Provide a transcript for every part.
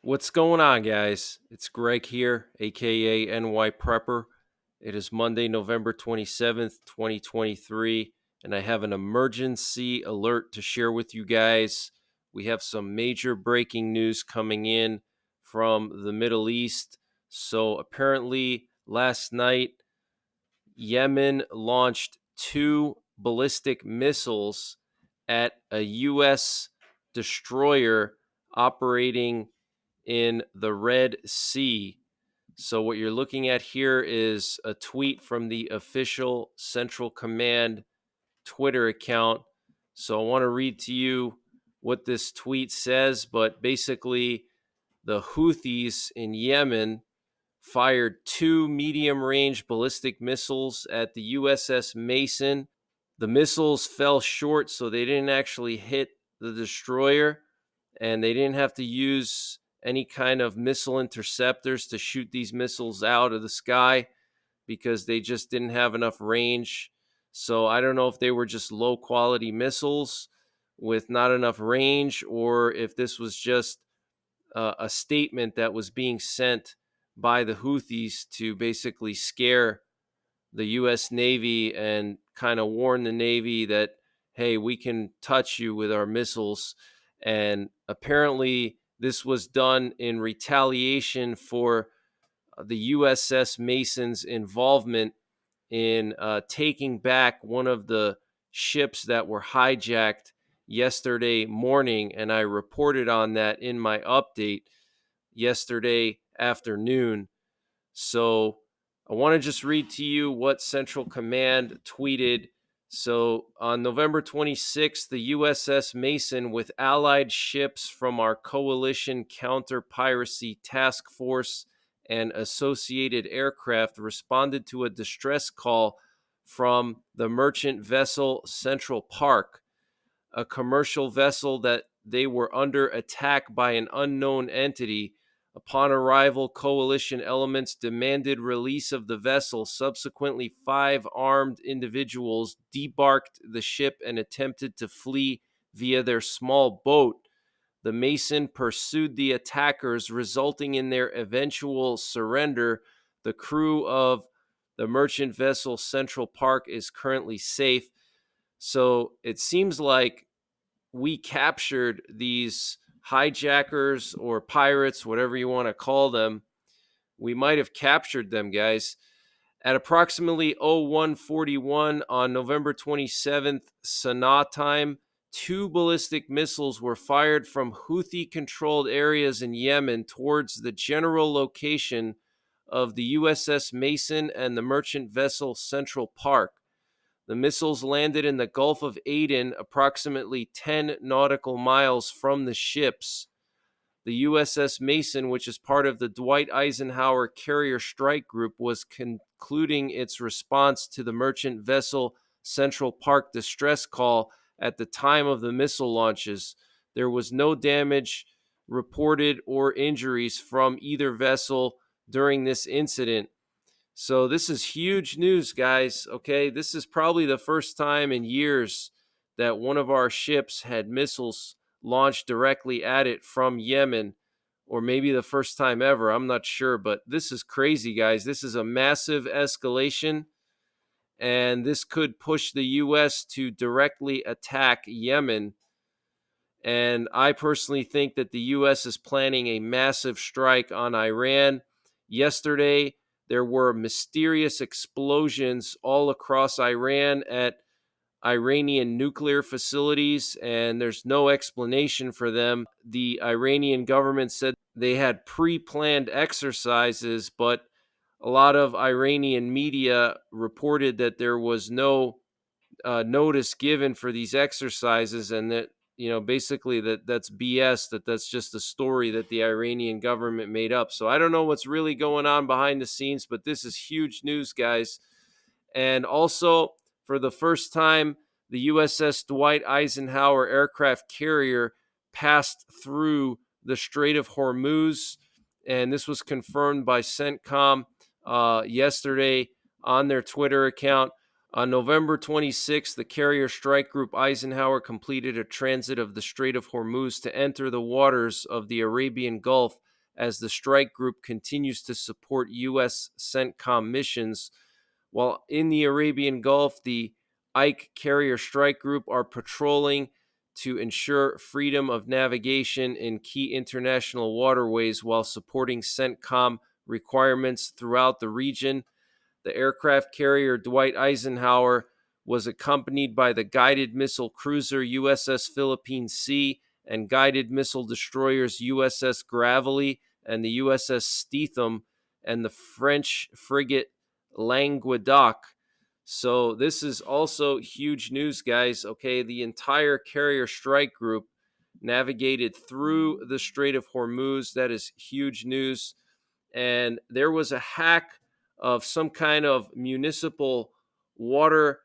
What's going on, guys? It's Greg here, aka NYPrepper. It is Monday, November 27th, 2023, and I have an emergency alert to share with you guys. We have some major breaking news coming in from the Middle East. So, apparently, last night, Yemen launched two ballistic missiles at a U.S. destroyer operating in the Red Sea. So, what you're looking at here is a tweet from the official Central Command Twitter account. So, I want to read to you what this tweet says, but basically, the Houthis in Yemen fired two medium range ballistic missiles at the USS Mason. The missiles fell short, so they didn't actually hit the destroyer, and they didn't have to use any kind of missile interceptors to shoot these missiles out of the sky because they just didn't have enough range. So I don't know if they were just low quality missiles with not enough range, or if this was just a statement that was being sent by the Houthis to basically scare the U.S. Navy and kind of warn the Navy that, hey, we can touch you with our missiles. And apparently, this was done in retaliation for the USS Mason's involvement in taking back one of the ships that were hijacked yesterday morning. And I reported on that in my update yesterday afternoon. So I want to just read to you what Central Command tweeted. So on November 26th, the USS Mason, with allied ships from our coalition counter piracy task force and associated aircraft, responded to a distress call from the merchant vessel Central Park, a commercial vessel that they were under attack by an unknown entity. Upon arrival, coalition elements demanded release of the vessel. Subsequently, five armed individuals debarked the ship and attempted to flee via their small boat. The Mason pursued the attackers, resulting in their eventual surrender. The crew of the merchant vessel Central Park is currently safe. So it seems like we captured these hijackers or pirates, whatever you want to call them. We might have captured them, guys. At approximately 0141 on November 27th, Sanaa time, two ballistic missiles were fired from Houthi-controlled areas in Yemen towards the general location of the USS Mason and the merchant vessel Central Park. The missiles landed in the Gulf of Aden, approximately 10 nautical miles from the ships. The USS Mason, which is part of the Dwight Eisenhower Carrier Strike Group, was concluding its response to the merchant vessel Central Park distress call at the time of the missile launches. There was no damage reported or injuries from either vessel during this incident. So this is huge news, guys. Okay, this is probably the first time in years that one of our ships had missiles launched directly at it from Yemen, or maybe the first time ever. I'm not sure, but this is crazy, guys. This is a massive escalation, and this could push the U.S. to directly attack Yemen. And I personally think that the U.S. is planning a massive strike on Iran. Yesterday, there were mysterious explosions all across Iran at Iranian nuclear facilities, and there's no explanation for them. The Iranian government said they had pre planned exercises, but a lot of Iranian media reported that there was no notice given for these exercises, and that basically that's BS. That's just a story that the Iranian government made up. So I don't know what's really going on behind the scenes, but this is huge news, guys. And also, for the first time, the USS Dwight Eisenhower aircraft carrier passed through the Strait of Hormuz, and this was confirmed by CENTCOM yesterday on their Twitter account. On November 26th, the carrier strike group Eisenhower completed a transit of the Strait of Hormuz to enter the waters of the Arabian Gulf as the strike group continues to support U.S. CENTCOM missions. While in the Arabian Gulf, the Ike Carrier Strike Group are patrolling to ensure freedom of navigation in key international waterways while supporting CENTCOM requirements throughout the region. The aircraft carrier Dwight Eisenhower was accompanied by the guided missile cruiser USS Philippine Sea and guided missile destroyers USS Gravely and the USS Steetham and the French frigate Languedoc. So this is also huge news, guys. Okay, the entire carrier strike group navigated through the Strait of Hormuz. That is huge news. And there was a hack of some kind of municipal water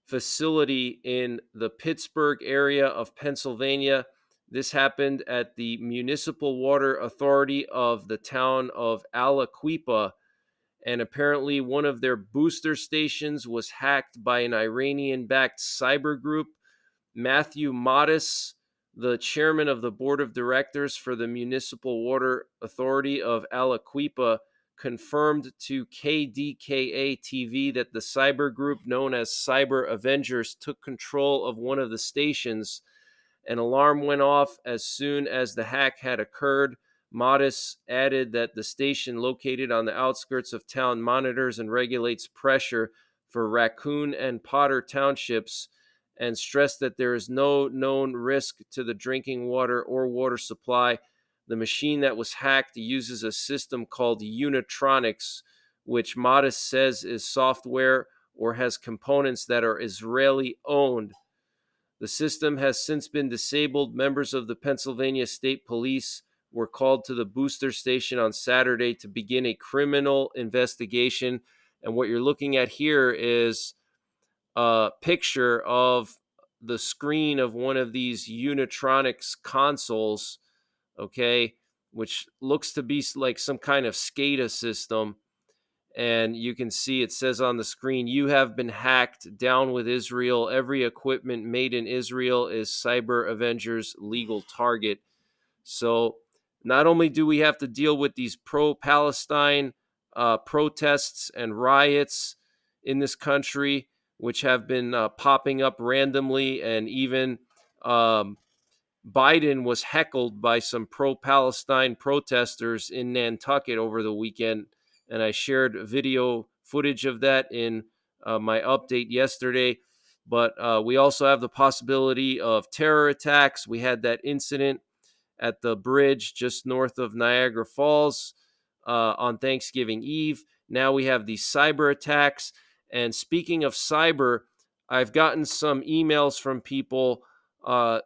facility in the Pittsburgh area of Pennsylvania. This happened at the Municipal Water Authority of the town of Aliquippa, and apparently one of their booster stations was hacked by an Iranian-backed cyber group. Matthew Modis, the chairman of the board of directors for the Municipal Water Authority of Aliquippa, confirmed to KDKA TV that the cyber group known as Cyber Avengers took control of one of the stations. An alarm went off as soon as the hack had occurred. Modis added that the station located on the outskirts of town monitors and regulates pressure for Raccoon and Potter townships, and stressed that there is no known risk to the drinking water or water supply. The machine that was hacked uses a system called Unitronics, which Modis says is software or has components that are Israeli owned. The system has since been disabled. Members of the Pennsylvania State Police were called to the booster station on Saturday to begin a criminal investigation. And what you're looking at here is a picture of the screen of one of these Unitronics consoles, okay, which looks to be like some kind of SCADA system. And you can see it says on the screen, "You have been hacked, down with Israel. Every equipment made in Israel is Cyber Avengers legal target." So not only do we have to deal with these pro-Palestine protests and riots in this country, which have been popping up randomly, and even Biden was heckled by some pro-Palestine protesters in Nantucket over the weekend, and I shared video footage of that in my update yesterday. But we also have the possibility of terror attacks. We had that incident at the bridge just north of Niagara Falls on Thanksgiving Eve. Now we have these cyber attacks. And speaking of cyber, I've gotten some emails from people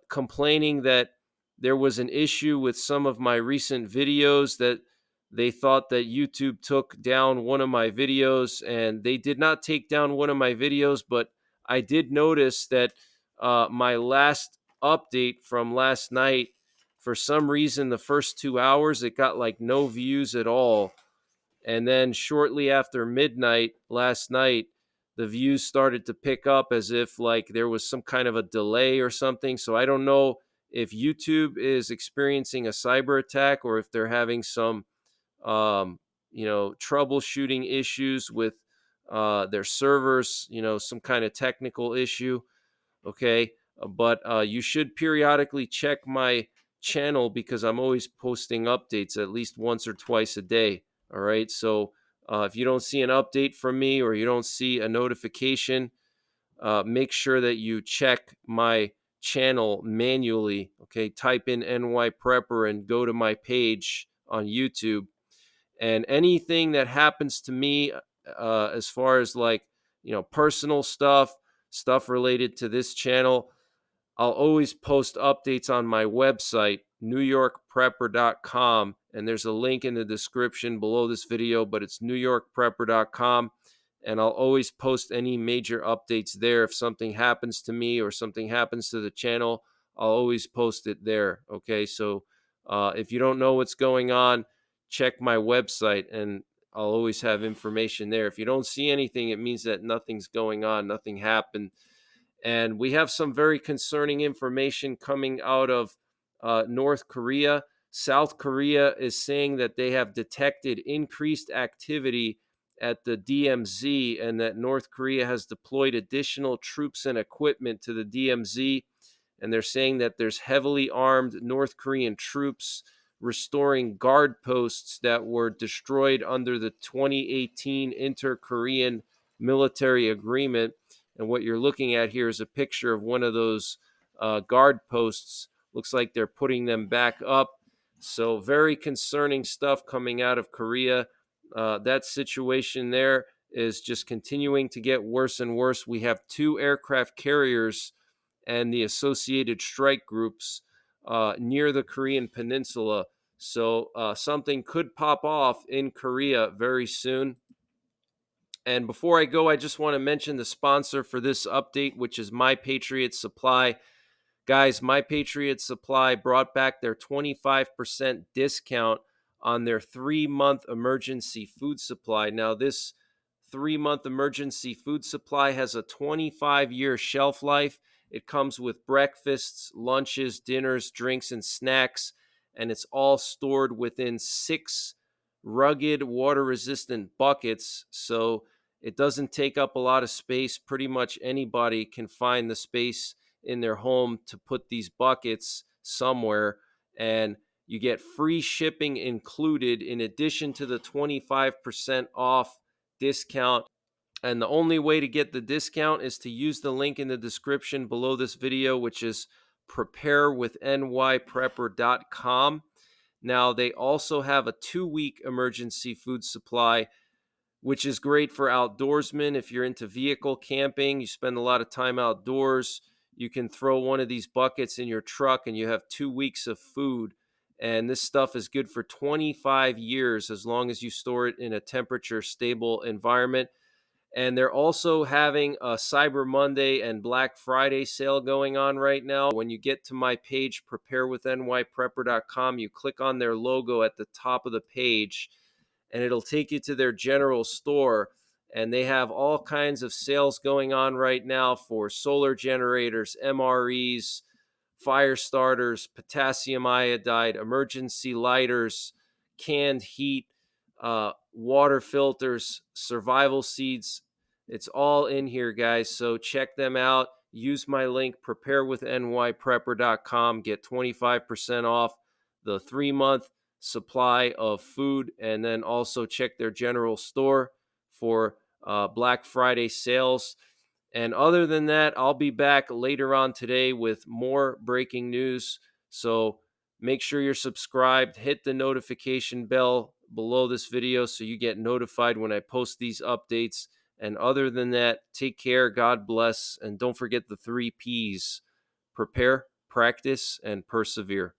complaining that there was an issue with some of my recent videos, that they thought that YouTube took down one of my videos, and they did not take down one of my videos, but I did notice that my last update from last night, for some reason, the first 2 hours, it got like no views at all. And then shortly after midnight last night, the views started to pick up as if like there was some kind of a delay or something. So I don't know if YouTube is experiencing a cyber attack or if they're having some, troubleshooting issues with their servers, some kind of technical issue. Okay. But you should periodically check my channel because I'm always posting updates at least once or twice a day. All right. So if you don't see an update from me or you don't see a notification, make sure that you check my channel manually. Okay. Type in NYPrepper and go to my page on YouTube. And anything that happens to me, as far as like, personal stuff related to this channel, I'll always post updates on my website, NYPrepper.com. And there's a link in the description below this video, but it's NYPrepper.com. And I'll always post any major updates there. If something happens to me or something happens to the channel, I'll always post it there. Okay, so if you don't know what's going on, check my website and I'll always have information there. If you don't see anything, it means that nothing's going on, nothing happened. And we have some very concerning information coming out of North Korea. South Korea is saying that they have detected increased activity at the DMZ and that North Korea has deployed additional troops and equipment to the DMZ. And they're saying that there's heavily armed North Korean troops restoring guard posts that were destroyed under the 2018 Inter-Korean military agreement. And what you're looking at here is a picture of one of those guard posts. Looks like they're putting them back up. So very concerning stuff coming out of Korea. That situation there is just continuing to get worse and worse. We have 2 aircraft carriers and the associated strike groups near the Korean peninsula. So something could pop off in Korea very soon. And before I go, I just want to mention the sponsor for this update, which is My Patriot Supply. Guys, My Patriot Supply brought back their 25% discount on their 3-month emergency food supply. Now, this 3-month emergency food supply has a 25-year shelf life. It comes with breakfasts, lunches, dinners, drinks, and snacks, and it's all stored within 6 rugged, water-resistant buckets. So it doesn't take up a lot of space. Pretty much anybody can find the space in their home to put these buckets somewhere, and you get free shipping included in addition to the 25% off discount. And the only way to get the discount is to use the link in the description below this video, which is preparewithnYprepper.com. Now, they also have a 2-week emergency food supply, which is great for outdoorsmen. If you're into vehicle camping, you spend a lot of time outdoors, you can throw one of these buckets in your truck and you have 2 weeks of food. And this stuff is good for 25 years as long as you store it in a temperature stable environment. And they're also having a Cyber Monday and Black Friday sale going on right now. When you get to my page, preparewithnYprepper.com, you click on their logo at the top of the page, and it'll take you to their general store. And they have all kinds of sales going on right now for solar generators, MREs, fire starters, potassium iodide, emergency lighters, canned heat, water filters, survival seeds. It's all in here, guys. So check them out. Use my link, preparewithnYprepper.com. Get 25% off the 3-month supply of food. And then also check their general store for Black Friday sales. And other than that, I'll be back later on today with more breaking news. So make sure you're subscribed. Hit the notification bell below this video so you get notified when I post these updates. And other than that, take care, God bless, and don't forget the 3 Ps: prepare, practice, and persevere.